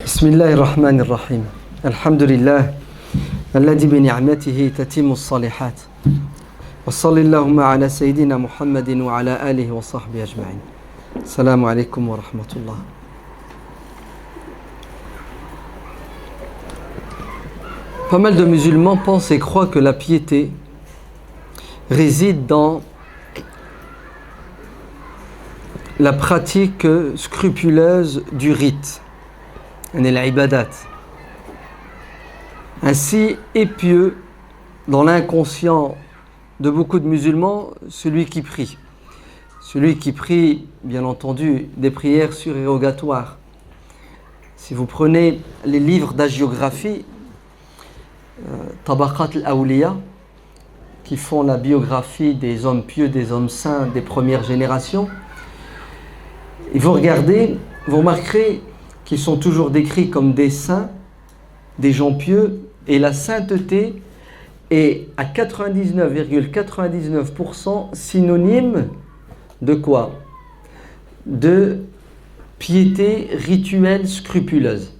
بسم الله الرحمن الرحيم الحمد لله الذي بنعمته تتم الصالحات وصلى اللهم على سيدنا محمد وعلى آله وصحبه أجمعين السلام عليكم ورحمة الله. Pas mal de musulmans pensent et croient que la piété réside dans la pratique scrupuleuse du rite, l'ibadat. Ainsi est pieux dans l'inconscient de beaucoup de musulmans celui qui prie. Celui qui prie, bien entendu, des prières surérogatoires. Si vous prenez les livres d'hagiographie, Tabaqat al-Awliya, qui font la biographie des hommes pieux, des hommes saints des premières générations, et vous regardez, vous remarquerez qu'ils sont toujours décrits comme des saints, des gens pieux, et la sainteté est à 99,99% synonyme de quoi? De piété rituelle scrupuleuse.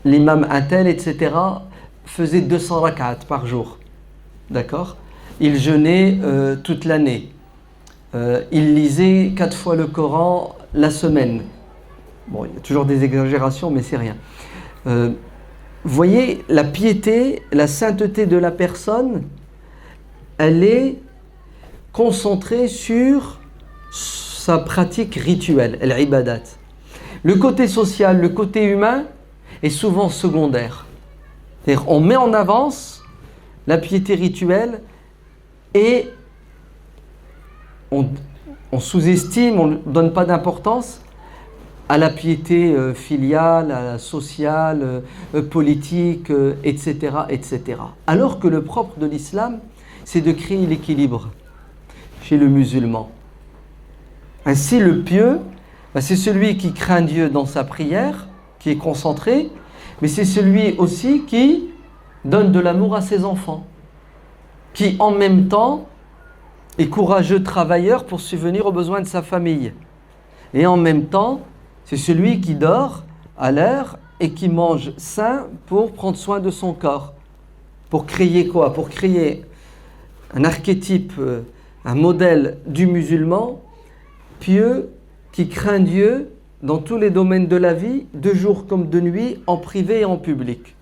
L'imam Intel, etc., faisait 200 rak'at par jour. D'accord? Il jeûnait toute l'année. Il lisait 4 fois le Coran la semaine. Bon, il y a toujours des exagérations, mais c'est rien. Voyez, la piété, la sainteté de la personne, elle est concentrée sur sa pratique rituelle, l'ibadat. Le côté social, le côté humain est souvent secondaire. C'est-à-dire, on met en avance la piété rituelle et on sous-estime, on ne donne pas d'importance à la piété filiale, à la sociale, politique, etc., etc. Alors que le propre de l'islam, c'est de créer l'équilibre chez le musulman. Ainsi, le pieux, c'est celui qui craint Dieu dans sa prière, qui est concentré, mais c'est celui aussi qui donne de l'amour à ses enfants, qui en même temps est courageux travailleur pour subvenir aux besoins de sa famille. Et en même temps, c'est celui qui dort à l'heure et qui mange sain pour prendre soin de son corps. Pour créer quoi? Pour créer un archétype, un modèle du musulman pieux qui craint Dieu dans tous les domaines de la vie, de jour comme de nuit, en privé et en public.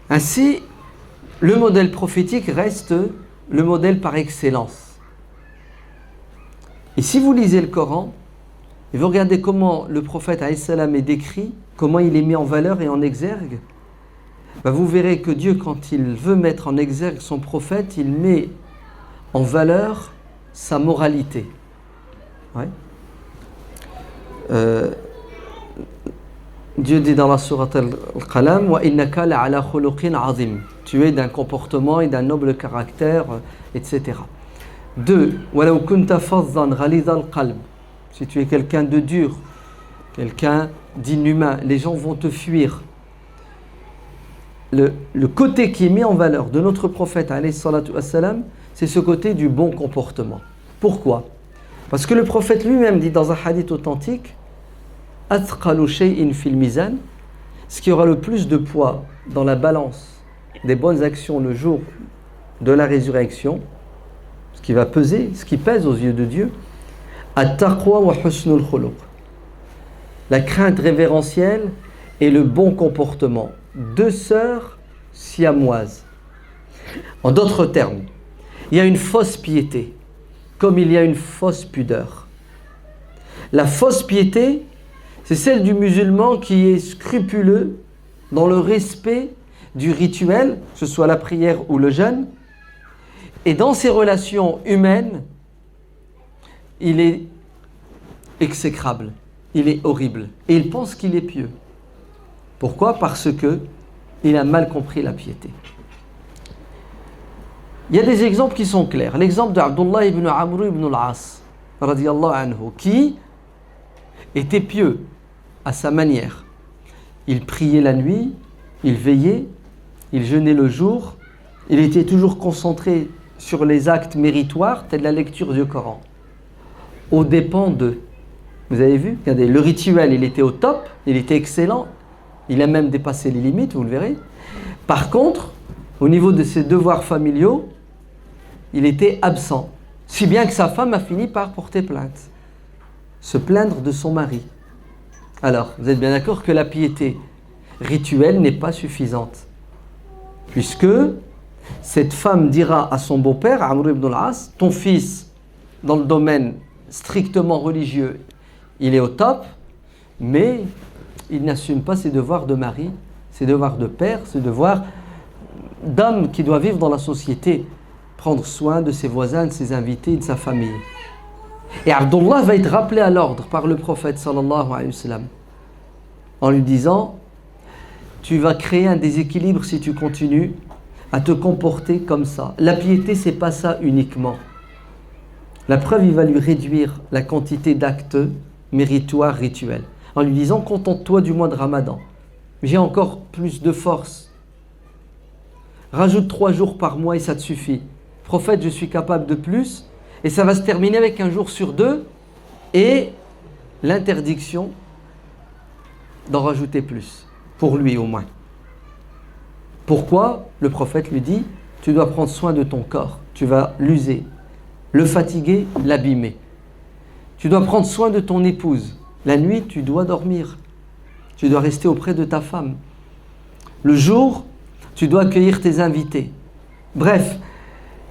Ainsi, le modèle prophétique reste le modèle par excellence. Et si vous lisez le Coran, et vous regardez comment le prophète alayhi salam est décrit, comment il est mis en valeur et en exergue, vous verrez que Dieu, quand il veut mettre en exergue son prophète, il met en valeur sa moralité. Ouais. Dieu dit dans la sourate Al-Qalam, wa innaka la'ala khuluqin azim. Tu es d'un comportement et d'un noble caractère, etc. 2. Walau kunta fazzan ghalidhal qalb. Si tu es quelqu'un de dur, quelqu'un d'inhumain, les gens vont te fuir. Le côté qui est mis en valeur de notre prophète, alayhi salatu wassalam, c'est ce côté du bon comportement. Pourquoi? Parce que le prophète lui-même dit dans un hadith authentique, Athqalu shay'in fil mizan, ce qui aura le plus de poids dans la balance des bonnes actions le jour de la résurrection, ce qui va peser, ce qui pèse aux yeux de Dieu, at-taqwa wa husnul khuluq, la crainte révérentielle et le bon comportement, deux sœurs siamoises. En d'autres termes, il y a une fausse piété, comme il y a une fausse pudeur. La fausse piété, c'est celle du musulman qui est scrupuleux dans le respect du rituel, que ce soit la prière ou le jeûne, et dans ses relations humaines, il est exécrable, il est horrible, et il pense qu'il est pieux. Pourquoi? Parce que il a mal compris la piété. Il y a des exemples qui sont clairs. L'exemple d'Abdullah ibn Amr ibn al-As, radiyallahu anhu, qui était pieux à sa manière. Il priait la nuit, il veillait, il jeûnait le jour, il était toujours concentré sur les actes méritoires, tels la lecture du Coran, aux dépens Vous avez vu? Regardez, le rituel, il était au top, il était excellent, il a même dépassé les limites, vous le verrez. Par contre, au niveau de ses devoirs familiaux, il était absent. Si bien que sa femme a fini par porter plainte, se plaindre de son mari. Alors, vous êtes bien d'accord que la piété rituelle n'est pas suffisante, puisque cette femme dira à son beau-père, Amr ibn al-As, ton fils, dans le domaine strictement religieux, il est au top, mais il n'assume pas ses devoirs de mari, ses devoirs de père, ses devoirs d'homme qui doit vivre dans la société, prendre soin de ses voisins, de ses invités, de sa famille. Et Abdullah va être rappelé à l'ordre par le prophète sallallahu alayhi wa sallam en lui disant, tu vas créer un déséquilibre si tu continues à te comporter comme ça. La piété, c'est pas ça uniquement. La preuve, il va lui réduire la quantité d'actes méritoires, rituels, en lui disant, contente-toi du mois de Ramadan. J'ai encore plus de force. Rajoute 3 jours par mois et ça te suffit. Prophète, je suis capable de plus. Et ça va se terminer avec un jour sur 2 et l'interdiction d'en rajouter plus, pour lui au moins. Pourquoi? Le prophète lui dit, tu dois prendre soin de ton corps, tu vas l'user, le fatiguer, l'abîmer. Tu dois prendre soin de ton épouse. La nuit, tu dois dormir. Tu dois rester auprès de ta femme. Le jour, tu dois accueillir tes invités. Bref,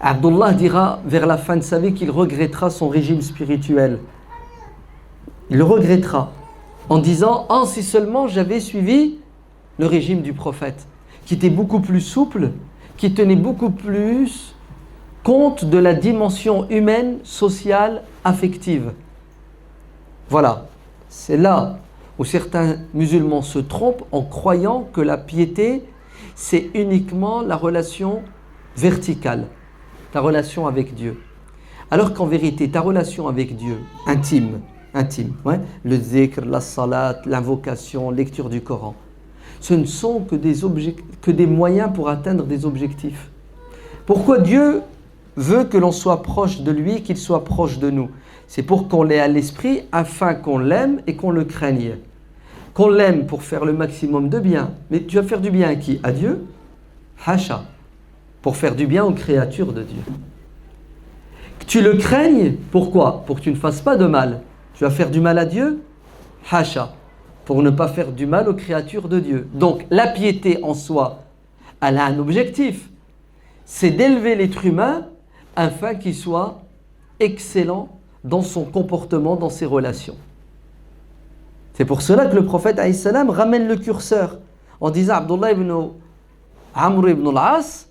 Abdullah dira vers la fin de sa vie qu'il regrettera son régime spirituel. Il le regrettera en disant « Oh, si seulement j'avais suivi le régime du prophète, qui était beaucoup plus souple, qui tenait beaucoup plus compte de la dimension humaine, sociale, affective. » Voilà, c'est là où certains musulmans se trompent en croyant que la piété, c'est uniquement la relation verticale, ta relation avec Dieu. Alors qu'en vérité, ta relation avec Dieu, intime, ouais, le zikr, la salat, l'invocation, lecture du Coran, ce ne sont que des moyens pour atteindre des objectifs. Pourquoi Dieu veut que l'on soit proche de lui, qu'il soit proche de nous? C'est pour qu'on l'ait à l'esprit, afin qu'on l'aime et qu'on le craigne. Qu'on l'aime pour faire le maximum de bien. Mais tu vas faire du bien à qui? À Dieu? Hacha. Pour faire du bien aux créatures de Dieu. Que tu le craignes, pourquoi? Pour que tu ne fasses pas de mal. Tu vas faire du mal à Dieu? Hacha. Pour ne pas faire du mal aux créatures de Dieu. Donc la piété en soi, elle a un objectif. C'est d'élever l'être humain afin qu'il soit excellent dans son comportement, dans ses relations. C'est pour cela que le prophète alayhi salam ramène le curseur en disant Abdullah ibn Amr ibn al-As,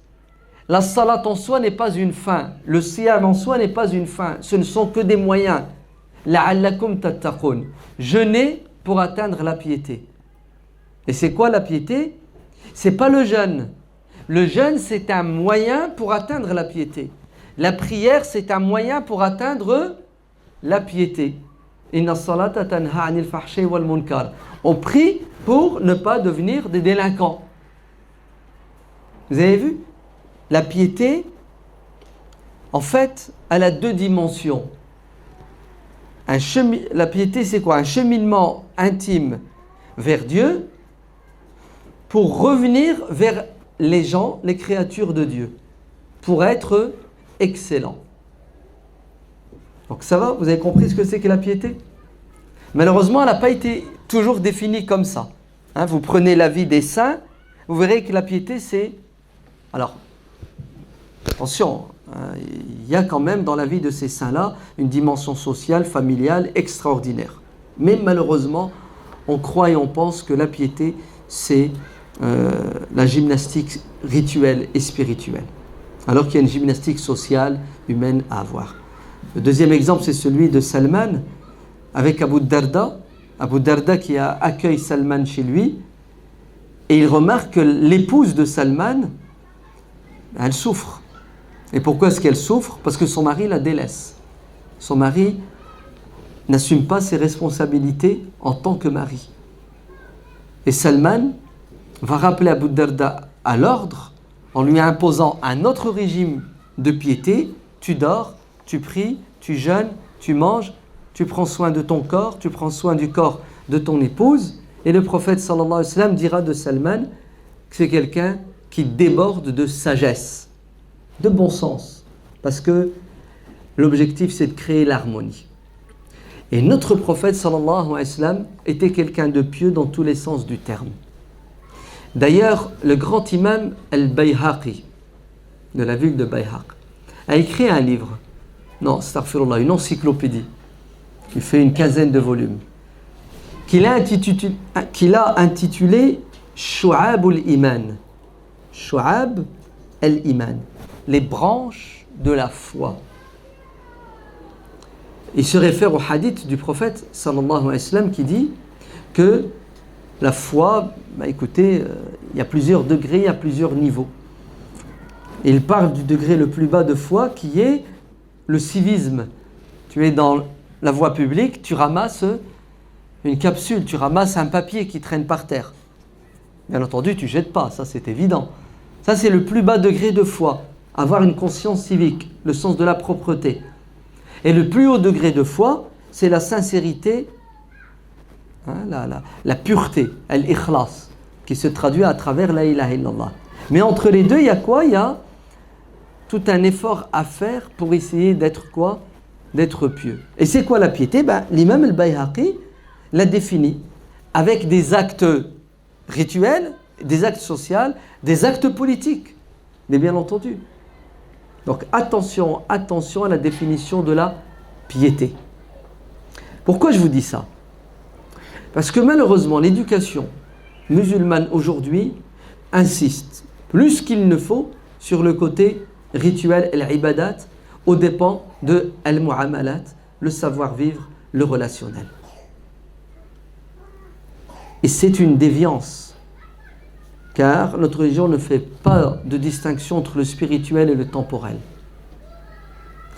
la salat en soi n'est pas une fin, le siyam en soi n'est pas une fin, ce ne sont que des moyens. La'allakum tattaqun. Jeûner pour atteindre la piété. Et c'est quoi la piété? C'est pas le jeûne. Le jeûne, c'est un moyen pour atteindre la piété. La prière, c'est un moyen pour atteindre la piété. Inna salata tanha anil fahsha'i wal munkar. On prie pour ne pas devenir des délinquants. Vous avez vu? La piété, en fait, elle a 2 dimensions. La piété, c'est quoi? Un cheminement intime vers Dieu pour revenir vers les gens, les créatures de Dieu, pour être excellent. Donc ça va? Vous avez compris ce que c'est que la piété? Malheureusement, elle n'a pas été toujours définie comme ça. Hein, vous prenez la vie des saints, vous verrez que la piété, c'est... Alors, attention, hein, il y a quand même dans la vie de ces saints-là une dimension sociale, familiale extraordinaire. Mais malheureusement, on croit et on pense que la piété, c'est la gymnastique rituelle et spirituelle. Alors qu'il y a une gymnastique sociale, humaine à avoir. Le deuxième exemple, c'est celui de Salman avec Abu Darda. Abu Darda qui accueille Salman chez lui. Et il remarque que l'épouse de Salman, elle souffre. Et pourquoi est-ce qu'elle souffre? Parce que son mari la délaisse. Son mari n'assume pas ses responsabilités en tant que mari. Et Salman va rappeler Abu Darda à l'ordre en lui imposant un autre régime de piété. Tu dors, tu pries, tu jeûnes, tu manges, tu prends soin de ton corps, tu prends soin du corps de ton épouse. Et le prophète sallallahu alayhi wa sallam dira de Salman que c'est quelqu'un qui déborde de sagesse, de bon sens. Parce que l'objectif, c'est de créer l'harmonie. Et notre prophète sallallahu alayhi wa sallam était quelqu'un de pieux dans tous les sens du terme. D'ailleurs, le grand imam al-Bayhaqi, de la ville de Bayhaq, a écrit un livre, astaghfirullah, une encyclopédie, qui fait une quinzaine de volumes, qu'il a intitulé Shu'ab al-Iman. Shu'ab al-Iman, les branches de la foi. Il se réfère au hadith du prophète sallallahu alayhi wa sallam qui dit que la foi, écoutez, il y a plusieurs degrés, il y a plusieurs niveaux. Et il parle du degré le plus bas de foi qui est le civisme. Tu es dans la voie publique, tu ramasses une capsule, tu ramasses un papier qui traîne par terre. Bien entendu, tu ne jettes pas, ça c'est évident. Ça c'est le plus bas degré de foi, avoir une conscience civique, le sens de la propreté. Et le plus haut degré de foi, c'est la sincérité, la pureté, al-ikhlas, qui se traduit à travers la ilaha illallah. Mais entre les deux, il y a quoi? Il y a tout un effort à faire pour essayer d'être quoi? D'être pieux. Et c'est quoi la piété? L'imam al-Bayhaqi l'a défini avec des actes rituels, des actes sociaux, des actes politiques. Mais bien entendu. Donc attention à la définition de la piété. Pourquoi je vous dis ça? Parce que malheureusement, l'éducation musulmane aujourd'hui insiste plus qu'il ne faut sur le côté rituel, l'ibadat, aux dépens de al-mu'amalat, le savoir-vivre, le relationnel. Et c'est une déviance, car notre religion ne fait pas de distinction entre le spirituel et le temporel.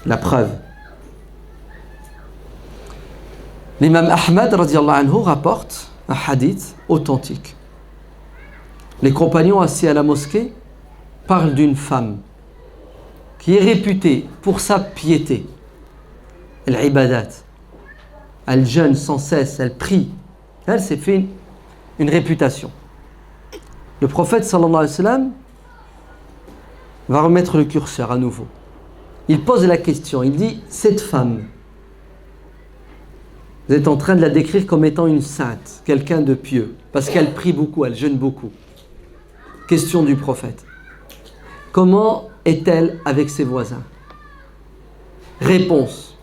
La preuve. L'imam Ahmad radiyallahu anhu rapporte un hadith authentique. Les compagnons assis à la mosquée parlent d'une femme qui est réputée pour sa piété, l'ibadat. Elle jeûne sans cesse, elle prie. Elle s'est fait une réputation. Le prophète sallallahu alayhi wa sallam va remettre le curseur à nouveau. Il pose la question, il dit, cette femme, vous êtes en train de la décrire comme étant une sainte, quelqu'un de pieux, parce qu'elle prie beaucoup, elle jeûne beaucoup. Question du prophète. Comment est-elle avec ses voisins? Réponse.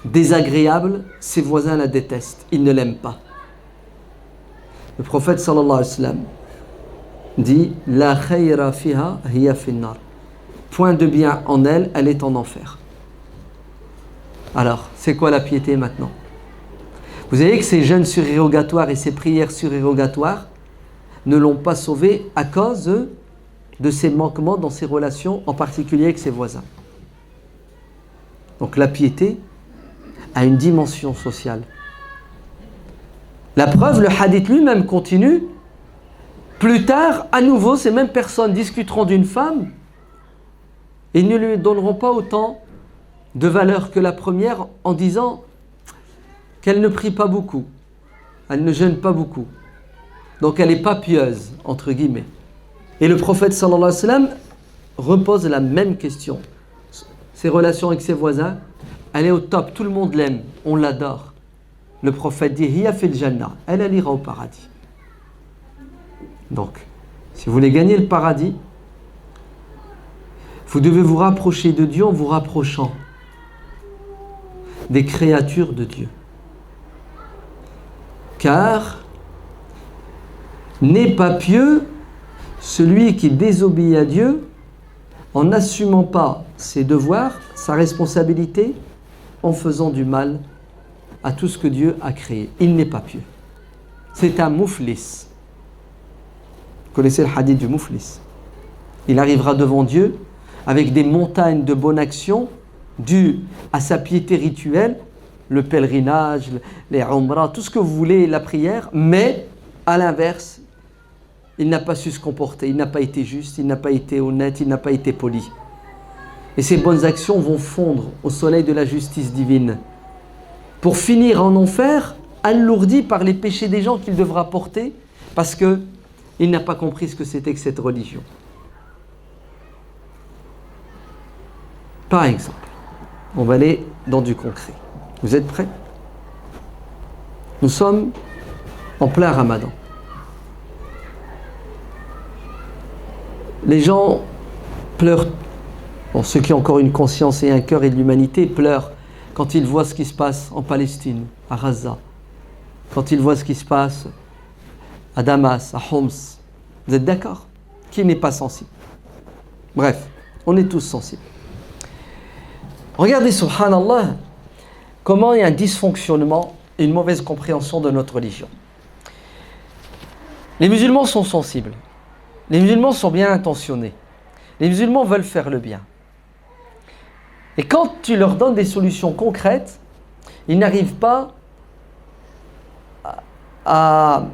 Désagréable, ses voisins la détestent, ils ne l'aiment pas. Le prophète sallallahu alayhi wa sallam dit La khayra fiha hiya finnar. Point de bien en elle, elle est en enfer. Alors, c'est quoi la piété maintenant? Vous savez que ces jeûnes surérogatoires et ces prières surérogatoires ne l'ont pas sauvé à cause de ses manquements dans ses relations, en particulier avec ses voisins. Donc la piété a une dimension sociale. La preuve, le hadith lui-même continue. Plus tard, à nouveau, ces mêmes personnes discuteront d'une femme et ne lui donneront pas autant de valeur que la première en disant qu'elle ne prie pas beaucoup, elle ne jeûne pas beaucoup. Donc elle n'est pas pieuse, entre guillemets. Et le prophète sallallahu alayhi wa sallam repose la même question. Ses relations avec ses voisins, elle est au top, tout le monde l'aime, on l'adore. Le prophète dit Hiya fil jannah, elle ira au paradis. Donc, si vous voulez gagner le paradis, vous devez vous rapprocher de Dieu en vous rapprochant des créatures de Dieu. Car n'est pas pieux celui qui désobéit à Dieu en n'assumant pas ses devoirs, sa responsabilité, en faisant du mal à tout ce que Dieu a créé. Il n'est pas pieux. C'est un mouflis. Vous connaissez le hadith du mouflis. Il arrivera devant Dieu avec des montagnes de bonnes actions dues à sa piété rituelle, le pèlerinage, les umrah, tout ce que vous voulez, la prière, mais à l'inverse, il n'a pas su se comporter, il n'a pas été juste, il n'a pas été honnête, il n'a pas été poli. Et ces bonnes actions vont fondre au soleil de la justice divine. pour finir en enfer, alourdi par les péchés des gens qu'il devra porter, parce qu'il n'a pas compris ce que c'était que cette religion. Par exemple, on va aller dans du concret. Vous êtes prêts? Nous sommes en plein Ramadan. Les gens pleurent. Bon, ceux qui ont encore une conscience et un cœur et de l'humanité pleurent quand ils voient ce qui se passe en Palestine, à Gaza, quand ils voient ce qui se passe à Damas, à Homs. Vous êtes d'accord? Qui n'est pas sensible? Bref, on est tous sensibles. Regardez, subhanallah, comment il y a un dysfonctionnement et une mauvaise compréhension de notre religion. Les musulmans sont sensibles. Les musulmans sont bien intentionnés. Les musulmans veulent faire le bien. Et quand tu leur donnes des solutions concrètes, ils n'arrivent pas à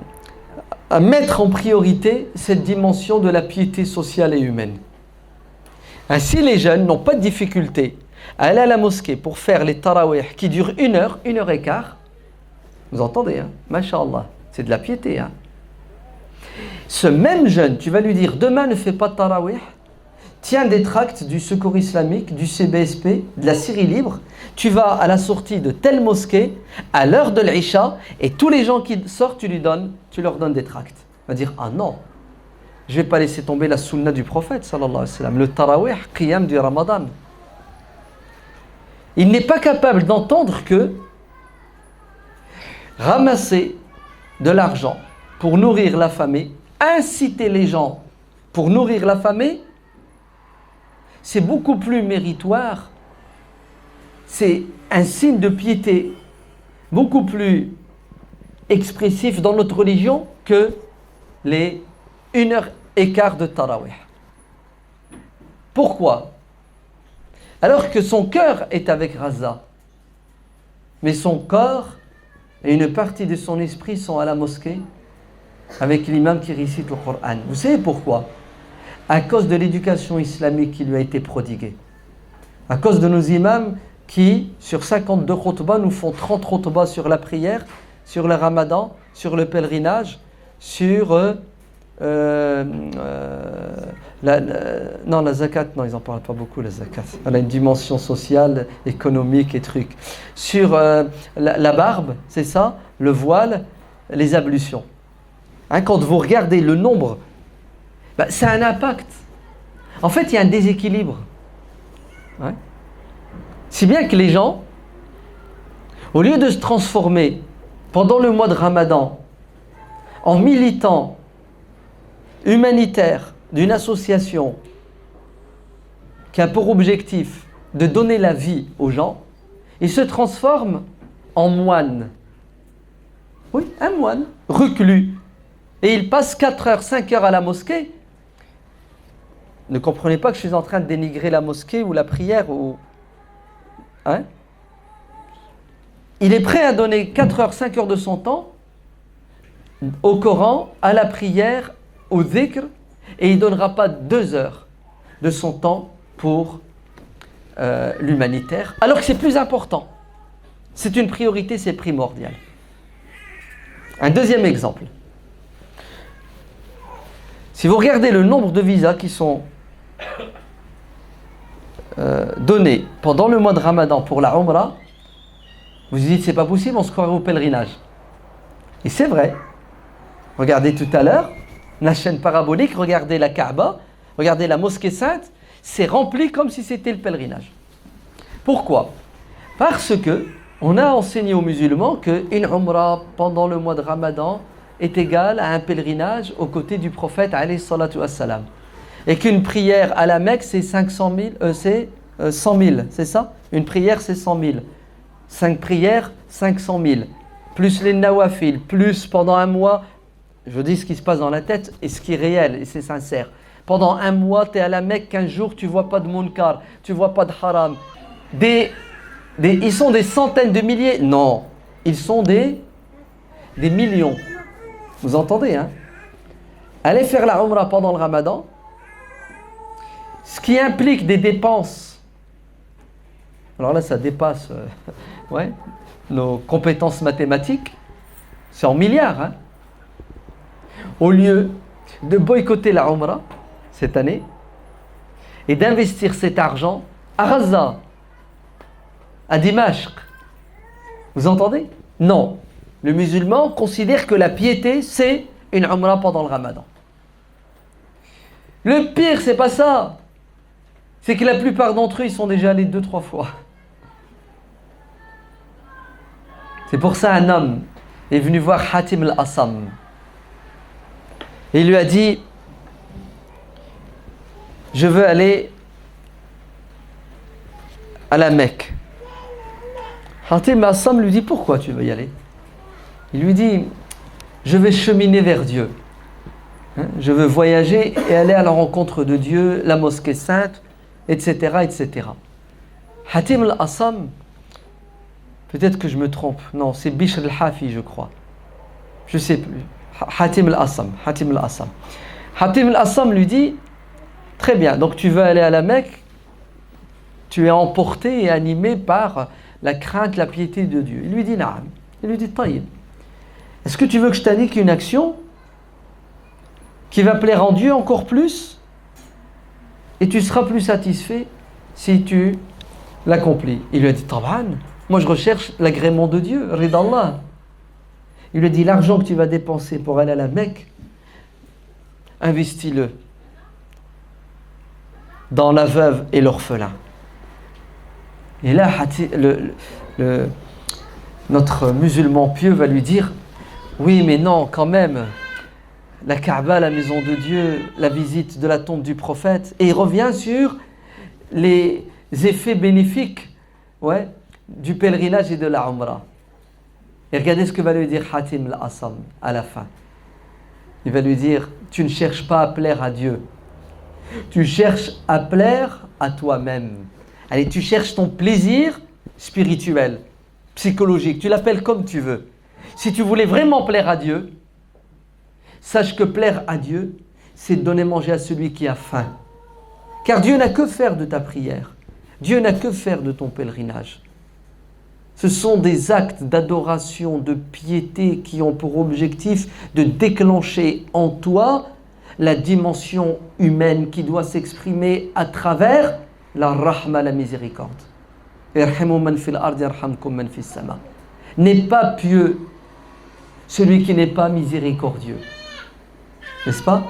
mettre en priorité cette dimension de la piété sociale et humaine. Ainsi, les jeunes n'ont pas de difficulté à aller à la mosquée pour faire les tarawih qui durent 1 heure et quart. Vous entendez, hein? Masha'Allah, c'est de la piété. Hein? Ce même jeune, tu vas lui dire, demain ne fais pas de tarawih, tiens des tracts du Secours islamique, du CBSP, de la Syrie libre, tu vas à la sortie de telle mosquée, à l'heure de l'Isha, et tous les gens qui sortent, tu leur donnes des tracts. Il va dire, ah non, je ne vais pas laisser tomber la sunna du prophète, sallallahu alayhi wa sallam, le tarawih, qiyam du Ramadan. Il n'est pas capable d'entendre que ramasser de l'argent pour nourrir l'affamé, inciter les gens pour nourrir l'affamé, c'est beaucoup plus méritoire, c'est un signe de piété beaucoup plus expressif dans notre religion que les 1 heure et quart de tarawih. Pourquoi? Alors que son cœur est avec Gaza, mais son corps et une partie de son esprit sont à la mosquée avec l'imam qui récite le Coran. Vous savez pourquoi? À cause de l'éducation islamique qui lui a été prodiguée. À cause de nos imams qui, sur 52 khutbahs, nous font 30 khutbahs sur la prière, sur le ramadan, sur le pèlerinage, sur la zakat, non, ils n'en parlent pas beaucoup, la zakat. Elle a une dimension sociale, économique et trucs. Sur la barbe, c'est ça, le voile, les ablutions. Hein, quand vous regardez le nombre, ça a un impact. En fait, il y a un déséquilibre. Ouais. Si bien que les gens, au lieu de se transformer pendant le mois de Ramadan en militants humanitaires d'une association qui a pour objectif de donner la vie aux gens, ils se transforment en moines. Oui, un moine, reclus. Et ils passent 4 heures, 5 heures à la mosquée. Ne comprenez pas que je suis en train de dénigrer la mosquée ou la prière ou... Hein? Il est prêt à donner 4 heures, 5 heures de son temps au Coran, à la prière, au dhikr, et il ne donnera pas 2 heures de son temps pour l'humanitaire, alors que c'est plus important. C'est une priorité, c'est primordial. Un deuxième exemple. Si vous regardez le nombre de visas qui sont donnés pendant le mois de Ramadan pour la Umrah, vous vous dites c'est pas possible, on se croirait au pèlerinage. Et c'est vrai. Regardez tout à l'heure la chaîne parabolique, regardez la Kaaba, regardez la mosquée sainte, c'est rempli comme si c'était le pèlerinage. Pourquoi? Parce que on a enseigné aux musulmans qu'une Umrah pendant le mois de Ramadan est égale à un pèlerinage aux côtés du prophète alayhi salatu wassalam. Et qu'une prière à la Mecque c'est 500 000, c'est 100 000, c'est ça? Une prière c'est 100 000. 5 prières, 500 000. Plus les nawafil, plus pendant un mois, je dis ce qui se passe dans la tête et ce qui est réel et c'est sincère. Pendant un mois, tu es à la Mecque, 15 jours, tu ne vois pas de munkar, tu ne vois pas de haram. Ils sont des centaines de milliers? Non, ils sont des millions. Vous entendez, hein? Allez faire la Umrah pendant le Ramadan, ce qui implique des dépenses. Alors là, ça dépasse ouais, nos compétences mathématiques, c'est en milliards. Hein. Au lieu de boycotter la Umrah cette année et d'investir cet argent à Gaza, à Dimashq. Vous entendez? Non. Le musulman considère que la piété, c'est une Umrah pendant le Ramadan. Le pire, c'est pas ça. C'est que la plupart d'entre eux, ils sont déjà allés 2-3 fois. C'est pour ça un homme est venu voir Hatim al-Assam. Et il lui a dit, je veux aller à la Mecque. Hatim al-Assam lui dit, pourquoi tu veux y aller? Il lui dit, je vais cheminer vers Dieu. Je veux voyager et aller à la rencontre de Dieu, la mosquée sainte, etc., etc. Hatim al-Assam, peut-être que je me trompe, non, c'est Bishr al-Hafi, je crois. Je ne sais plus. Hatim al-Assam. Hatim al-Assam lui dit, très bien, donc tu veux aller à la Mecque, tu es emporté et animé par la crainte, la piété de Dieu. Il lui dit, naam. Il lui dit, taïb. Est-ce que tu veux que je t'indique une action qui va plaire en Dieu encore plus et tu seras plus satisfait si tu l'accomplis? Il lui a dit, taban, moi je recherche l'agrément de Dieu, ridallah. Il lui a dit, l'argent que tu vas dépenser pour aller à la Mecque, investis-le dans la veuve et l'orphelin. Et là, notre musulman pieux va lui dire, oui mais non, quand même, la Kaaba, la maison de Dieu, la visite de la tombe du prophète, et il revient sur les effets bénéfiques, ouais, du pèlerinage et de la Umrah. Et regardez ce que va lui dire Hatim al-Assam à la fin. Il va lui dire, tu ne cherches pas à plaire à Dieu, tu cherches à plaire à toi-même. Allez, tu cherches ton plaisir spirituel, psychologique, tu l'appelles comme tu veux. Si tu voulais vraiment plaire à Dieu, sache que plaire à Dieu, c'est donner manger à celui qui a faim. Car Dieu n'a que faire de ta prière. Dieu n'a que faire de ton pèlerinage. Ce sont des actes d'adoration, de piété qui ont pour objectif de déclencher en toi la dimension humaine qui doit s'exprimer à travers la rahma, la miséricorde. Irhamu man fil ardi yarhamkum man fis sama. N'est pas pieux celui qui n'est pas miséricordieux. N'est-ce pas?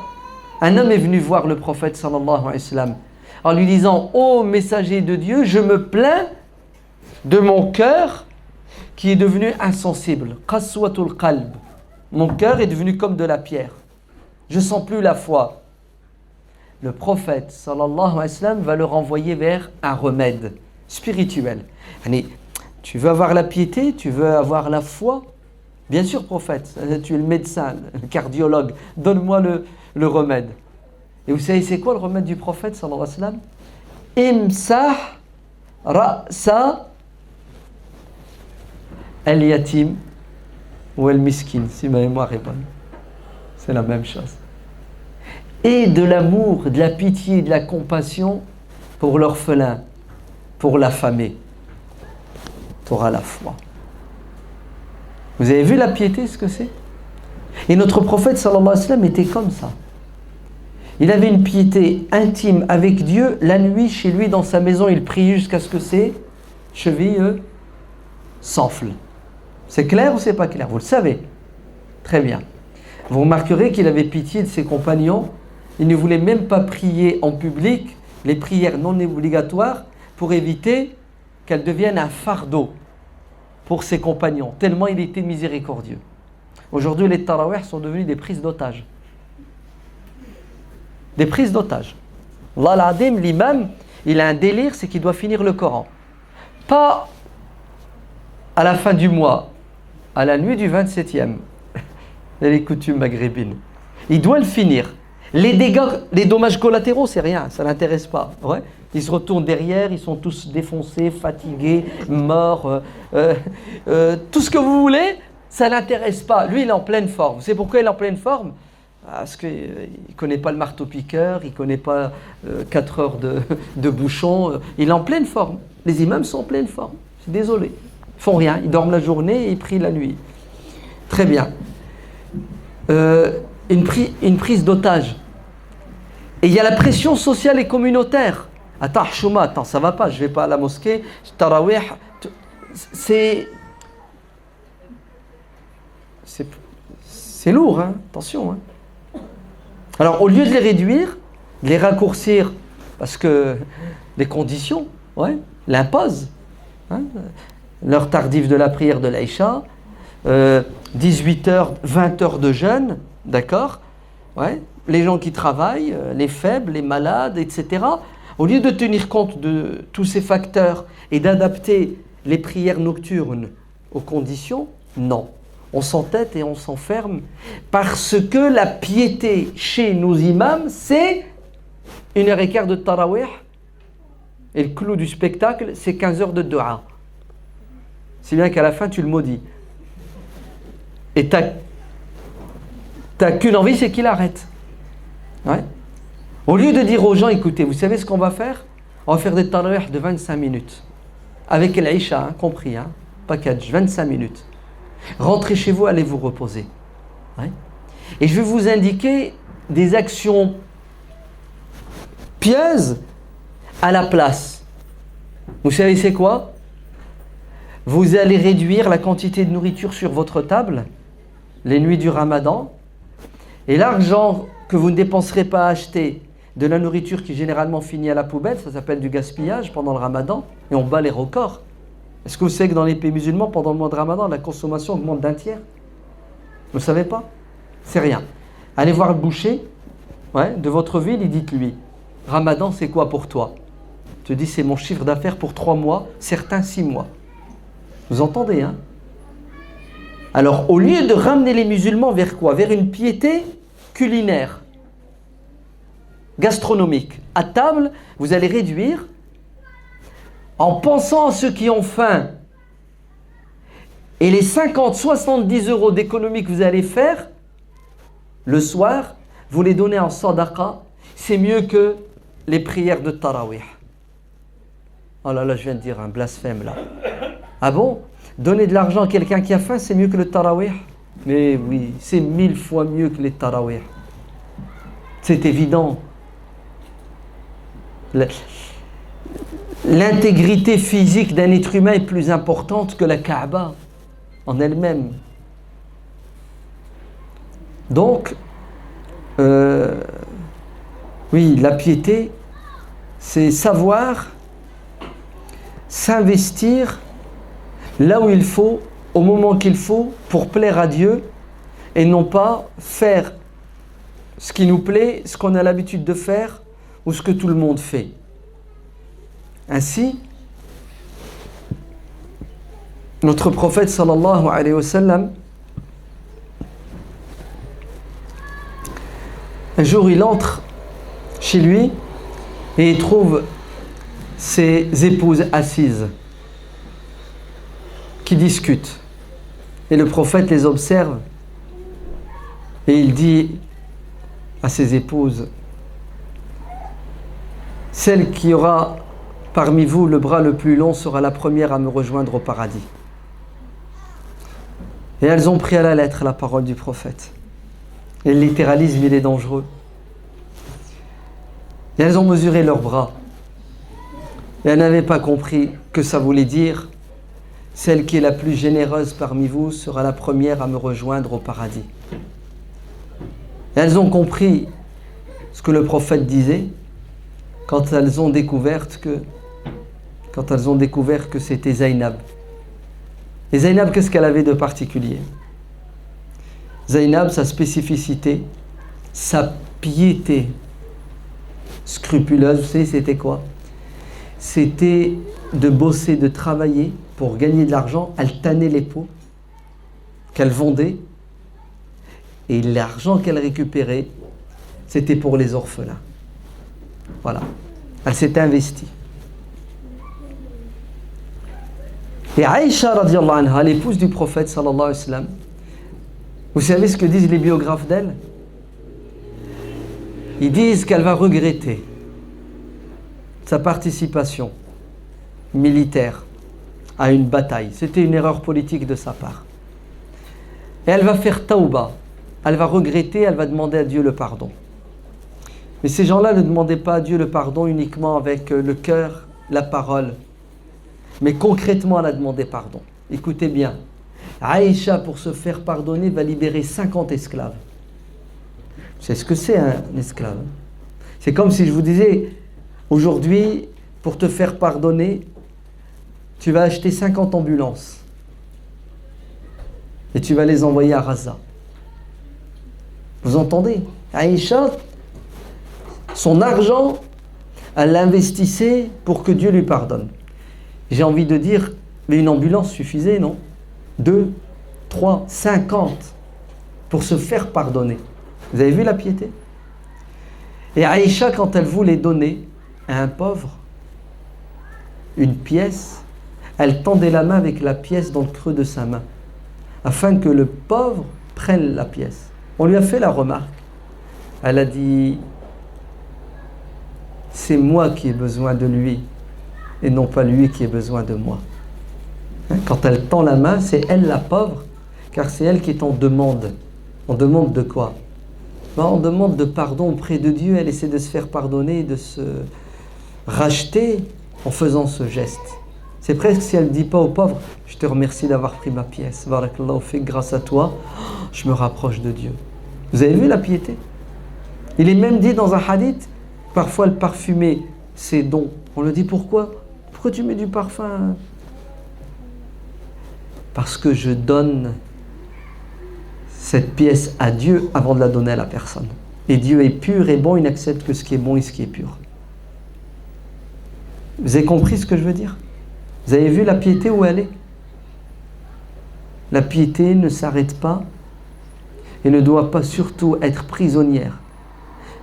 Un homme est venu voir le prophète sallallahu alayhi wa sallam en lui disant, ô messager de Dieu, je me plains de mon cœur qui est devenu insensible. Qaswatul qalb. Mon cœur est devenu comme de la pierre. Je ne sens plus la foi. Le prophète sallallahu alayhi wa sallam va le renvoyer vers un remède spirituel. Tu veux avoir la piété, tu veux avoir la foi? Bien sûr, prophète, tu es le médecin, le cardiologue, donne-moi le remède. Et vous savez, c'est quoi le remède du prophète sallallahu alayhi wa sallam? Imsah ra'sa al-yatim ou al-miskin, si ma mémoire est bonne. C'est la même chose. Et de l'amour, de la pitié, de la compassion pour l'orphelin, pour l'affamé. Tu auras la foi. Vous avez vu la piété, ce que c'est? Et notre prophète sallallahu alayhi wa sallam était comme ça. Il avait une piété intime avec Dieu. La nuit, chez lui, dans sa maison, il prie jusqu'à ce que ses chevilles s'enflent. C'est clair ou c'est pas clair? Vous le savez. Très bien. Vous remarquerez qu'il avait pitié de ses compagnons. Il ne voulait même pas prier en public, les prières non obligatoires, pour éviter qu'elles deviennent un fardeau pour ses compagnons, tellement il était miséricordieux. Aujourd'hui, les tarawih sont devenus des prises d'otages. Des prises d'otages. Allah al-Adim, l'imam, il a un délire, c'est qu'il doit finir le Coran. Pas à la fin du mois, à la nuit du 27e. Les coutumes maghrébines. Il doit le finir. Les dégâts, les dommages collatéraux, c'est rien, ça ne l'intéresse pas. Ouais. Ils se retournent derrière, ils sont tous défoncés, fatigués, morts, tout ce que vous voulez, ça ne l'intéresse pas. Lui, il est en pleine forme. C'est pourquoi il est en pleine forme? Parce qu'il ne connaît pas le marteau-piqueur, il ne connaît pas 4 heures de bouchon. Il est en pleine forme. Les imams sont en pleine forme. Je suis désolé. Ils font rien, ils dorment la journée et ils prient la nuit. Très bien. Une prise d'otage. Et il y a la pression sociale et communautaire. Attends, Chouma, attends, ça va pas, je vais pas à la mosquée, Tarawih. C'est lourd, hein, attention. Hein. Alors, au lieu de les réduire, de les raccourcir, parce que les conditions, ouais, l'imposent. Hein, l'heure tardive de la prière de l'Aïcha, 18 heures, 20 heures de jeûne, d'accord, ouais, les gens qui travaillent, les faibles, les malades, etc. Au lieu de tenir compte de tous ces facteurs et d'adapter les prières nocturnes aux conditions, non. On s'entête et on s'enferme parce que la piété chez nos imams, c'est 1h15 de tarawih et le clou du spectacle, c'est 15 heures de dua. Si bien qu'à la fin, tu le maudis. Et t'as qu'une envie, c'est qu'il arrête. Ouais. Au lieu de dire aux gens, écoutez, vous savez ce qu'on va faire? On va faire des tarawih de 25 minutes. Avec l'Aïcha, hein, compris, hein, package, 25 minutes. Rentrez chez vous, allez vous reposer. Ouais. Et je vais vous indiquer des actions pieuses à la place. Vous savez c'est quoi? Vous allez réduire la quantité de nourriture sur votre table les nuits du Ramadan et l'argent que vous ne dépenserez pas à acheter de la nourriture qui généralement finit à la poubelle, ça s'appelle du gaspillage pendant le Ramadan et on bat les records. Est-ce que vous savez que dans les pays musulmans, pendant le mois de Ramadan, la consommation augmente d'1 tiers? Vous ne savez pas? C'est rien. Allez voir le boucher de votre ville et dites-lui, Ramadan c'est quoi pour toi? Je te dis c'est mon chiffre d'affaires pour 3 mois, certains 6 mois. Vous entendez, hein? Alors, au lieu de ramener les musulmans vers quoi? Vers une piété culinaire, gastronomique. À table, vous allez réduire en pensant à ceux qui ont faim. Et les 50-70 euros d'économie que vous allez faire, le soir, vous les donnez en sadaqa. C'est mieux que les prières de tarawih. Oh là là, je viens de dire un blasphème là. Ah bon? Donner de l'argent à quelqu'un qui a faim, c'est mieux que le tarawih? Mais oui, c'est 1000 fois mieux que les tarawih. C'est évident. L'intégrité physique d'un être humain est plus importante que la Kaaba en elle-même. Donc, oui, la piété, c'est savoir s'investir là où il faut, au moment qu'il faut, pour plaire à Dieu, et non pas faire ce qui nous plaît, ce qu'on a l'habitude de faire, ou ce que tout le monde fait. Ainsi, notre prophète sallallahu alayhi wa sallam, un jour il entre chez lui et il trouve ses épouses assises qui discutent. Et le prophète les observe et il dit à ses épouses, celle qui aura parmi vous le bras le plus long sera la première à me rejoindre au paradis. Et elles ont pris à la lettre la parole du prophète. Et le littéralisme, il est dangereux. Et elles ont mesuré leurs bras. Et elles n'avaient pas compris que ça voulait dire celle qui est la plus généreuse parmi vous sera la première à me rejoindre au paradis. Et elles ont compris ce que le prophète disait quand elles ont découvert que c'était Zaynab. Et Zaynab, qu'est-ce qu'elle avait de particulier? Zaynab, sa spécificité, sa piété scrupuleuse, vous savez, c'était quoi? C'était de bosser, de travailler pour gagner de l'argent. Elle tannait les peaux qu'elle vendait et l'argent qu'elle récupérait, c'était pour les orphelins. Voilà. Elle s'est investie. Et Aïcha radiallahu anha, l'épouse du prophète sallallahu alayhi wa sallam, vous savez ce que disent les biographes d'elle? Ils disent qu'elle va regretter sa participation militaire à une bataille. C'était une erreur politique de sa part. Et elle va faire tauba. Elle va regretter, elle va demander à Dieu le pardon. Mais ces gens-là ne demandaient pas à Dieu le pardon uniquement avec le cœur, la parole. Mais concrètement, elle a demandé pardon. Écoutez bien. Aïcha, pour se faire pardonner, va libérer 50 esclaves. C'est ce que c'est un esclave. C'est comme si je vous disais, aujourd'hui, pour te faire pardonner, tu vas acheter 50 ambulances. Et tu vas les envoyer à Gaza. Vous entendez? Aïcha, son argent, elle l'investissait pour que Dieu lui pardonne. J'ai envie de dire, mais une ambulance suffisait, non? 2, 3, 50 pour se faire pardonner. Vous avez vu la piété? Et Aïcha, quand elle voulait donner à un pauvre une pièce, elle tendait la main avec la pièce dans le creux de sa main, afin que le pauvre prenne la pièce. On lui a fait la remarque. Elle a dit, c'est moi qui ai besoin de lui, et non pas lui qui ait besoin de moi. Quand elle tend la main, c'est elle la pauvre, car c'est elle qui est en demande. En demande de quoi? En demande de pardon auprès de Dieu. Elle essaie de se faire pardonner, de se racheter en faisant ce geste. C'est presque si elle ne dit pas au pauvre, je te remercie d'avoir pris ma pièce, barakallahu fik, grâce à toi, je me rapproche de Dieu. Vous avez vu la piété? Il est même dit dans un hadith, parfois elle parfumait ses dons. On lui dit pourquoi? Pourquoi tu mets du parfum? Parce que je donne cette pièce à Dieu avant de la donner à la personne. Et Dieu est pur et bon, il n'accepte que ce qui est bon et ce qui est pur. Vous avez compris ce que je veux dire? Vous avez vu la piété où elle est? La piété ne s'arrête pas et ne doit pas surtout être prisonnière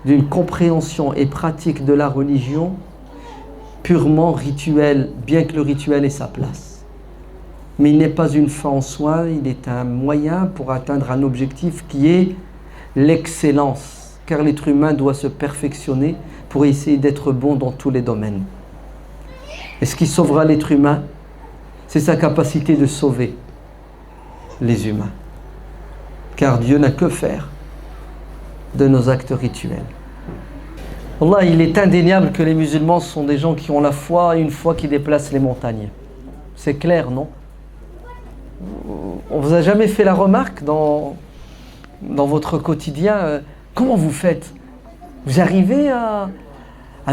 d'une compréhension et pratique de la religion purement rituelle, bien que le rituel ait sa place. Mais il n'est pas une fin en soi, il est un moyen pour atteindre un objectif qui est l'excellence. Car l'être humain doit se perfectionner pour essayer d'être bon dans tous les domaines. Et ce qui sauvera l'être humain, c'est sa capacité de sauver les humains. Car Dieu n'a que faire de nos actes rituels. Allah, il est indéniable que les musulmans sont des gens qui ont la foi, une foi qui déplace les montagnes. C'est clair, non? On vous a jamais fait la remarque dans votre quotidien, comment vous faites? Vous arrivez à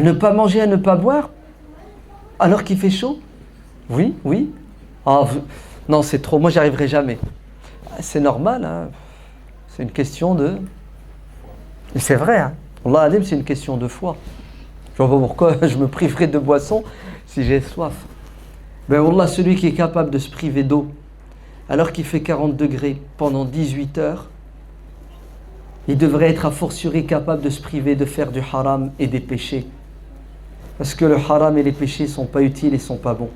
ne pas manger, à ne pas boire alors qu'il fait chaud? Oui, oui. Non, c'est trop, moi j'y arriverai jamais. C'est normal, hein. C'est une question de... Et c'est vrai, hein. Allah Adim, c'est une question de foi. Je ne vois pas pourquoi je me priverai de boisson si j'ai soif. Ben Allah, celui qui est capable de se priver d'eau alors qu'il fait 40 degrés pendant 18 heures, il devrait être a fortiori capable de se priver de faire du haram et des péchés. Parce que le haram et les péchés ne sont pas utiles et ne sont pas bons.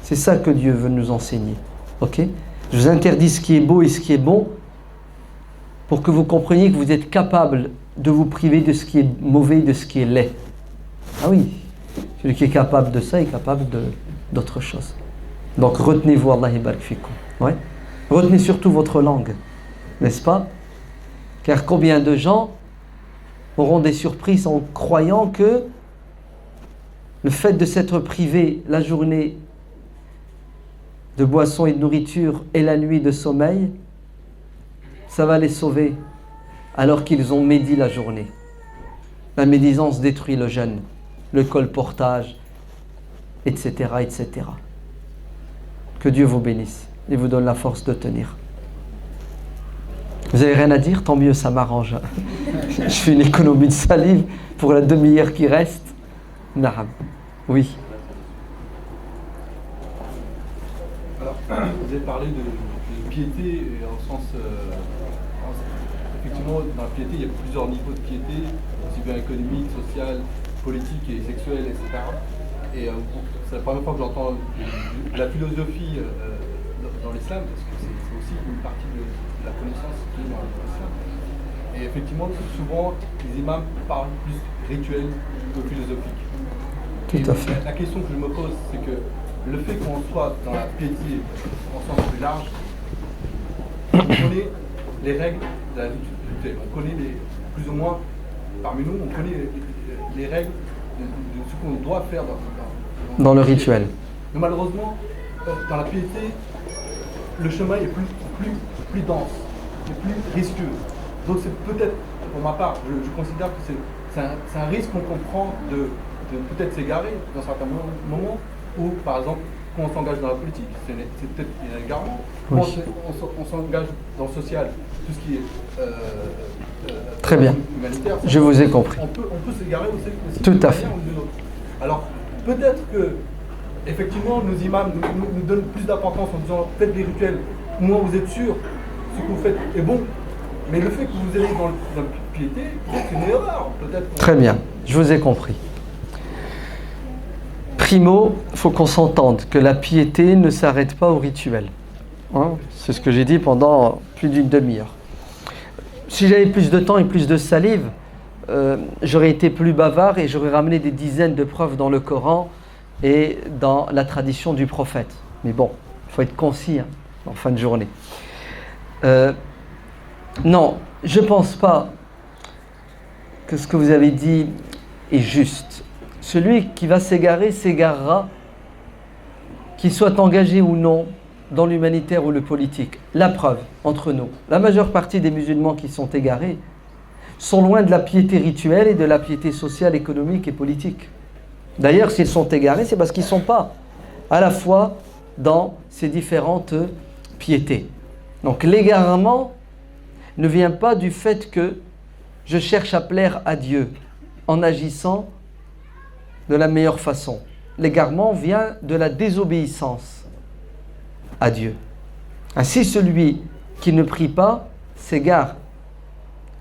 C'est ça que Dieu veut nous enseigner. Ok? Je vous interdis ce qui est beau et ce qui est bon pour que vous compreniez que vous êtes capable de vous priver de ce qui est mauvais et de ce qui est laid. Ah oui, celui qui est capable de ça est capable d'autre chose. Donc retenez-vous, Allah barik fikum. Ouais. Retenez surtout votre langue, n'est-ce pas? Car combien de gens auront des surprises en croyant que le fait de s'être privé la journée de boissons et de nourriture et la nuit de sommeil, ça va les sauver, alors qu'ils ont médit la journée. La médisance détruit le jeûne, le colportage, etc., etc. Que Dieu vous bénisse et vous donne la force de tenir. Vous n'avez rien à dire? Tant mieux, ça m'arrange. Je fais une économie de salive pour la demi-heure qui reste. Naam. Oui. Alors, vous avez parlé de piété en sens... effectivement, dans la piété, il y a plusieurs niveaux de piété, aussi bien économique, sociale, politique et sexuelle, etc. Et c'est la première fois que j'entends la philosophie dans l'islam, parce que c'est aussi une partie de la connaissance qui est dans l'islam. Et effectivement, souvent, les imams parlent plus rituel que philosophique. Tout à fait. La question que je me pose, c'est que le fait qu'on soit dans la piété en sens plus large, on connaît les règles de la vie rituelle. On connaît plus ou moins, parmi nous, on connaît les règles de ce qu'on doit faire dans le rituel. Mais malheureusement, dans la piété, le chemin est plus dense, et plus risqueux. Donc c'est peut-être, pour ma part, je considère que c'est un risque qu'on prend de peut-être s'égarer dans certains moments, ou par exemple, quand on s'engage dans la politique, c'est peut-être un égarement. Oui. Quand on s'engage dans le social, tout ce qui est très bien, humanitaire, je vous ai compris. On peut s'égarer aussi tout d'une à fait. manière ou d'une autre. Alors, peut-être que, effectivement, nos imams nous donnent plus d'importance en disant faites les rituels, au moins vous êtes sûr, ce que vous faites est bon. Mais le fait que vous allez dans la piété, peut-être c'est une erreur. Très bien, je vous ai compris. Primo, il faut qu'on s'entende que la piété ne s'arrête pas au rituel. Hein, c'est ce que j'ai dit pendant plus d'une demi-heure. Si j'avais plus de temps et plus de salive, j'aurais été plus bavard et j'aurais ramené des dizaines de preuves dans le Coran et dans la tradition du prophète. Mais bon, il faut être concis en fin de journée. Non, je ne pense pas que ce que vous avez dit est juste. Celui qui va s'égarer s'égarera, qu'il soit engagé ou non dans l'humanitaire ou le politique. La preuve, entre nous, la majeure partie des musulmans qui sont égarés sont loin de la piété rituelle et de la piété sociale, économique et politique. D'ailleurs, s'ils sont égarés, c'est parce qu'ils ne sont pas à la fois dans ces différentes piétés. Donc l'égarement ne vient pas du fait que je cherche à plaire à Dieu en agissant de la meilleure façon. L'égarement vient de la désobéissance à Dieu. Ainsi, celui qui ne prie pas s'égare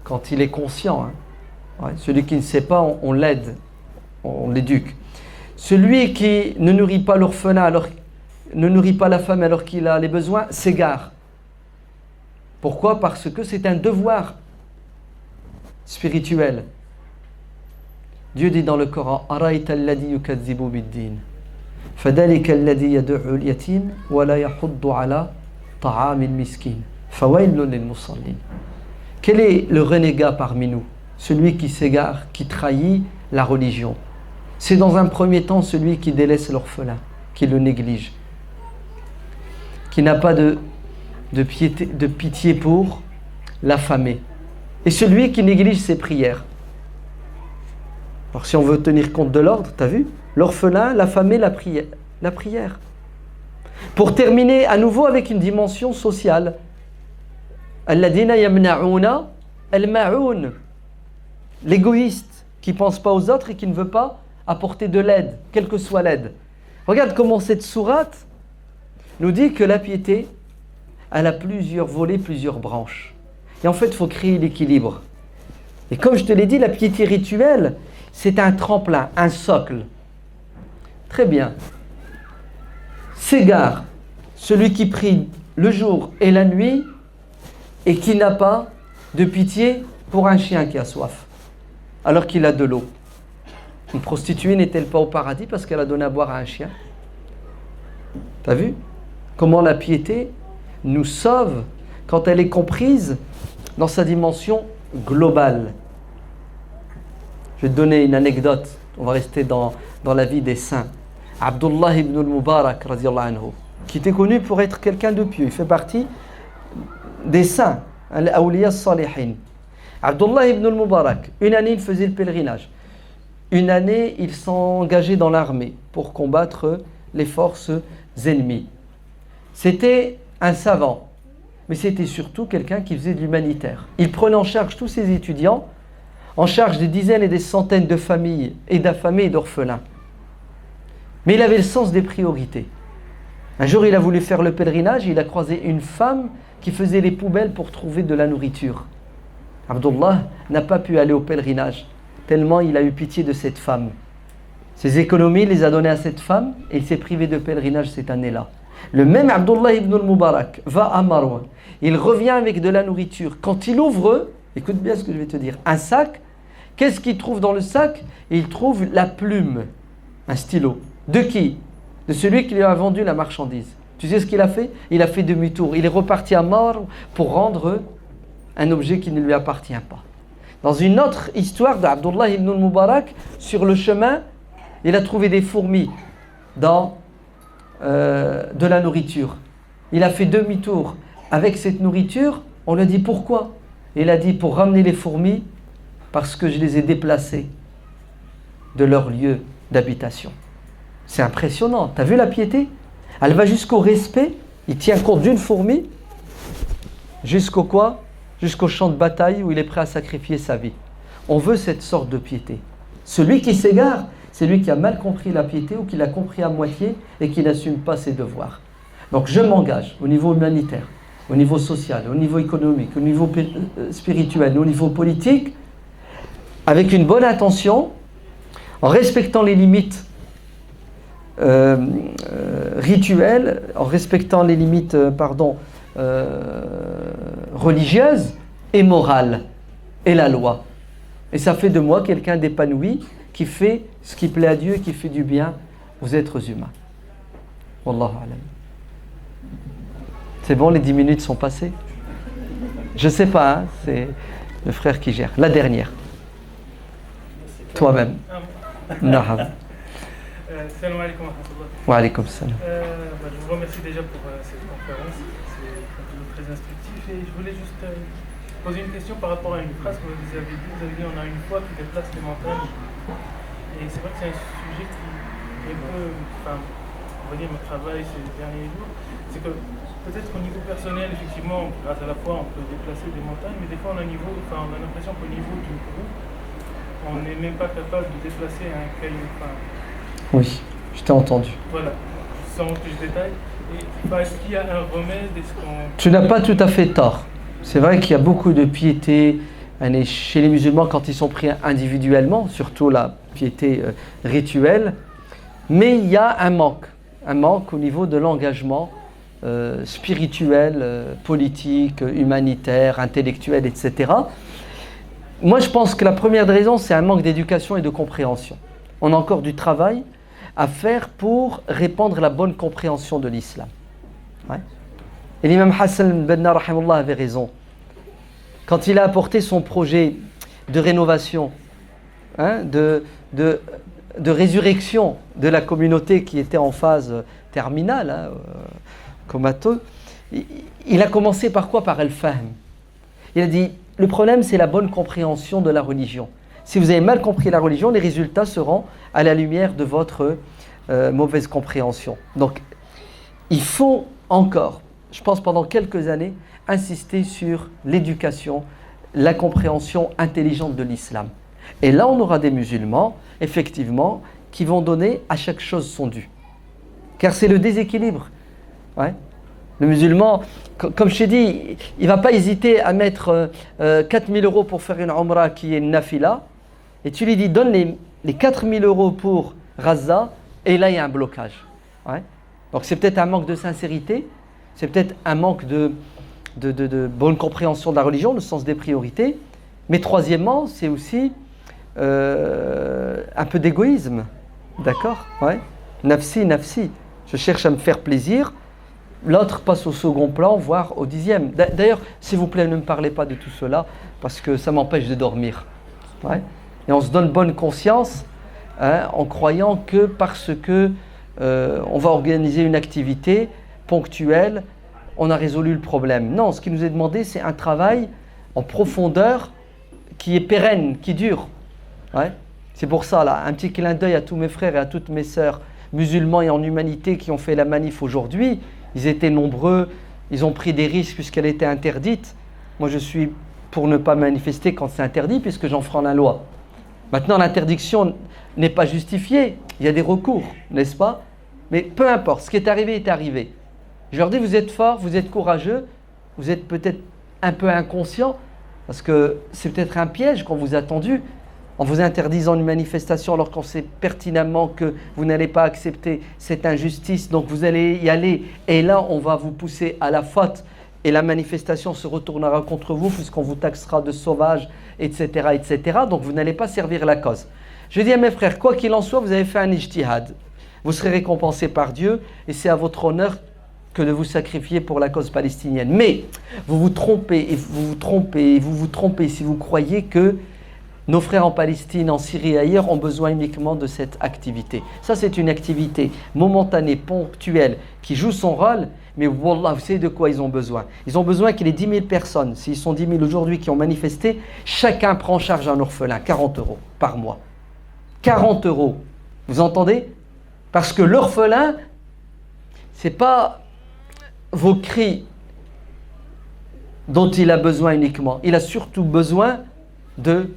quand il est conscient. Ouais, celui qui ne sait pas, on l'aide, on l'éduque. Celui qui ne nourrit pas l'orphelin, ne nourrit pas la femme alors qu'il a les besoins, s'égare. Pourquoi ? Parce que c'est un devoir spirituel. Dieu dit dans le Coran, Araïta alladhi yukazzibu bid-din, fadhalika alladhi yad'u al-yatim wa la yahuddu ala ta'am al-miskin, fawailun lil-musallin. Quel est le renégat parmi nous ? Celui qui s'égare, qui trahit la religion. C'est dans un premier temps celui qui délaisse l'orphelin, qui le néglige, qui n'a pas de pitié pour l'affamé. Et celui qui néglige ses prières. Alors si on veut tenir compte de l'ordre, t'as vu ? L'orphelin, l'affamé, la prière. Pour terminer à nouveau avec une dimension sociale. Alladina yamna'una al-ma'un. L'égoïste qui ne pense pas aux autres et qui ne veut pas apporter de l'aide, quelle que soit l'aide. Regarde comment cette sourate nous dit que la piété, elle a plusieurs volets, plusieurs branches. Et en fait, il faut créer l'équilibre. Et comme je te l'ai dit, la piété rituelle, c'est un tremplin, un socle. Très bien. S'égare celui qui prie le jour et la nuit et qui n'a pas de pitié pour un chien qui a soif, alors qu'il a de l'eau. Une prostituée n'est-elle pas au paradis parce qu'elle a donné à boire à un chien ? T'as vu ? Comment la piété nous sauve quand elle est comprise dans sa dimension globale. Je vais te donner une anecdote. On va rester dans la vie des saints. Abdullah ibn al-Mubarak, anhu, qui était connu pour être quelqu'un de pieux. Il fait partie des saints, al-awliya as-salihin. Abdullah ibn al-Mubarak, une année il faisait le pèlerinage. Une année il s'engageait dans l'armée pour combattre les forces ennemies. C'était un savant, mais c'était surtout quelqu'un qui faisait de l'humanitaire. Il prenait en charge tous ses étudiants, en charge des dizaines et des centaines de familles et d'affamés et d'orphelins. Mais il avait le sens des priorités. Un jour, il a voulu faire le pèlerinage et il a croisé une femme qui faisait les poubelles pour trouver de la nourriture. Abdullah n'a pas pu aller au pèlerinage, tellement il a eu pitié de cette femme. Ses économies, il les a données à cette femme et il s'est privé de pèlerinage cette année-là. Le même Abdullah ibn al-Mubarak va à Marwa. Il revient avec de la nourriture. Quand il ouvre, écoute bien ce que je vais te dire, un sac, qu'est-ce qu'il trouve dans le sac ? Il trouve la plume, un stylo. De qui ? de celui qui lui a vendu la marchandise. Tu sais ce qu'il a fait? Il a fait demi-tour. Il est reparti à mort pour rendre un objet qui ne lui appartient pas. Dans une autre histoire d'Abdullah ibn al-Mubarak, sur le chemin, il a trouvé des fourmis dans de la nourriture. Il a fait demi-tour avec cette nourriture. On lui a dit pourquoi? Il a dit pour ramener les fourmis parce que je les ai déplacées de leur lieu d'habitation. C'est impressionnant. Tu as vu la piété? Elle va jusqu'au respect. Il tient compte d'une fourmi jusqu'au quoi? Jusqu'au champ de bataille où il est prêt à sacrifier sa vie. On veut cette sorte de piété. Celui qui s'égare, c'est lui qui a mal compris la piété ou qui l'a compris à moitié et qui n'assume pas ses devoirs. Donc je m'engage au niveau humanitaire, au niveau social, au niveau économique, au niveau spirituel, au niveau politique, avec une bonne intention, en respectant les limites rituelles, en respectant les limites religieuses et morales, et la loi. Et ça fait de moi quelqu'un d'épanoui, qui fait ce qui plaît à Dieu et qui fait du bien aux êtres humains. Wallahu alam. C'est bon, les 10 minutes sont passées? Je ne sais pas, hein, c'est le frère qui gère. La dernière. Toi-même. Naham. Salam alaikum wa rahmatullah. Wa alaikum salam. Je vous remercie déjà pour cette conférence. C'est toujours très instructif. Et je voulais juste poser une question par rapport à une phrase que vous avez dit. Vous avez dit on a une foi qui déplace les montagnes. Et c'est vrai que c'est un sujet qui est un peu, on va dire, me travaille ces derniers jours. C'est que peut-être qu'au niveau personnel, effectivement, grâce à la foi, on peut déplacer des montagnes, mais des fois on a l'impression qu'au niveau du groupe, on n'est même pas capable de déplacer un caillou. Oui, je t'ai entendu. Voilà, sans que je détaille. Est-ce qu'il y a un remède? Tu n'as pas tout à fait tort. C'est vrai qu'il y a beaucoup de piété chez les musulmans quand ils sont pris individuellement, surtout la piété rituelle, mais il y a un manque au niveau de l'engagement spirituel, politique, humanitaire, intellectuel, etc. Moi, je pense que la première des raisons, c'est un manque d'éducation et de compréhension. On a encore du travail à faire pour répandre la bonne compréhension de l'islam. Ouais. Et l'imam Hassan Banna rahimahullah avait raison. Quand il a apporté son projet de rénovation, de résurrection de la communauté qui était en phase terminale, comateux, il a commencé par quoi? Par al-fahm. Il a dit, le problème c'est la bonne compréhension de la religion. Si vous avez mal compris la religion, les résultats seront à la lumière de votre mauvaise compréhension. Donc, il faut encore, je pense pendant quelques années, insister sur l'éducation, la compréhension intelligente de l'islam. Et là, on aura des musulmans, effectivement, qui vont donner à chaque chose son dû. Car c'est le déséquilibre. Ouais. Le musulman, comme je t'ai dit, il ne va pas hésiter à mettre 4 000 € pour faire une umrah qui est une nafila, et tu lui dis, donne les 4 000 € pour Gaza, et là, il y a un blocage. Ouais. Donc, c'est peut-être un manque de sincérité, c'est peut-être un manque de bonne compréhension de la religion, le sens des priorités, mais troisièmement, c'est aussi un peu d'égoïsme. D'accord? Ouais. Nafsi, nafsi. Je cherche à me faire plaisir. L'autre passe au second plan, voire au 10e. D'ailleurs, s'il vous plaît, ne me parlez pas de tout cela, parce que ça m'empêche de dormir. Ouais. Et on se donne bonne conscience en croyant que parce que on va organiser une activité ponctuelle, on a résolu le problème. Non, ce qui nous est demandé, c'est un travail en profondeur qui est pérenne, qui dure. Ouais. C'est pour ça, là, un petit clin d'œil à tous mes frères et à toutes mes sœurs musulmans et en humanité qui ont fait la manif aujourd'hui. Ils étaient nombreux, ils ont pris des risques puisqu'elle était interdite. Moi, je suis pour ne pas manifester quand c'est interdit puisque j'enfreins la loi. Maintenant, l'interdiction n'est pas justifiée. Il y a des recours, n'est-ce pas? Mais peu importe, ce qui est arrivé est arrivé. Je leur dis, vous êtes forts, vous êtes courageux, vous êtes peut-être un peu inconscients parce que c'est peut-être un piège qu'on vous a tendu en vous interdisant une manifestation alors qu'on sait pertinemment que vous n'allez pas accepter cette injustice, donc vous allez y aller et là on va vous pousser à la faute et la manifestation se retournera contre vous puisqu'on vous taxera de sauvage, etc., etc. Donc vous n'allez pas servir la cause. Je dis à mes frères, quoi qu'il en soit, vous avez fait un ijtihad. vous serez récompensé par Dieu et c'est à votre honneur que de vous sacrifier pour la cause palestinienne. Mais vous vous trompez et vous vous trompez et vous vous trompez si vous croyez que nos frères en Palestine, en Syrie et ailleurs ont besoin uniquement de cette activité. Ça, c'est une activité momentanée, ponctuelle, qui joue son rôle, mais wallah, vous savez de quoi ils ont besoin? Ils ont besoin qu'il y ait 10 000 personnes, s'ils sont 10 000 aujourd'hui qui ont manifesté, chacun prend en charge un orphelin, 40 € par mois. 40 €, vous entendez? Parce que l'orphelin, ce n'est pas vos cris dont il a besoin uniquement, il a surtout besoin de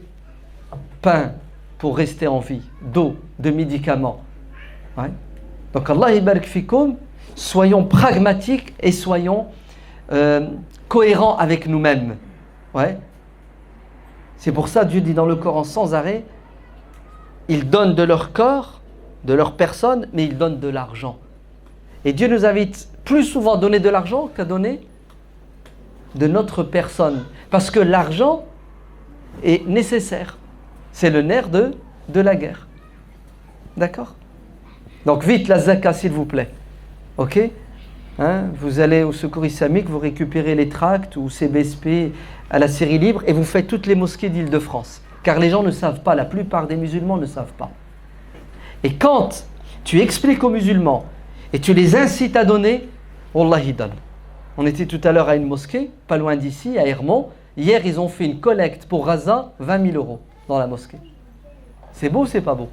pain pour rester en vie, d'eau, de médicaments. Ouais. Donc Allah ibarak fikoum, soyons pragmatiques et soyons cohérents avec nous-mêmes. Ouais. C'est pour ça Dieu dit dans le Coran sans arrêt, ils donnent de leur corps, de leur personne, mais ils donnent de l'argent. Et Dieu nous invite plus souvent à donner de l'argent qu'à donner de notre personne. Parce que l'argent est nécessaire. C'est le nerf de la guerre. D'accord? Donc vite la zaka s'il vous plaît. Ok? Hein? Vous allez au secours islamique, vous récupérez les tracts ou CBSP à la Syrie libre et vous faites toutes les mosquées d'Île-de-France. Car les gens ne savent pas, la plupart des musulmans ne savent pas. Et quand tu expliques aux musulmans et tu les incites à donner, wallah ils donnent. On était tout à l'heure à une mosquée, pas loin d'ici, à Hermont. Hier, ils ont fait une collecte pour Gaza, 20 000 € dans la mosquée. C'est beau ou c'est pas beau?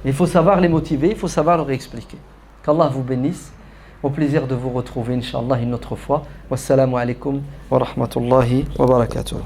Il faut savoir les motiver, il faut savoir leur expliquer. Qu'Allah vous bénisse. Au plaisir de vous retrouver, Inch'Allah, une autre fois. Wassalamu alaikum wa rahmatullahi wa barakatuh.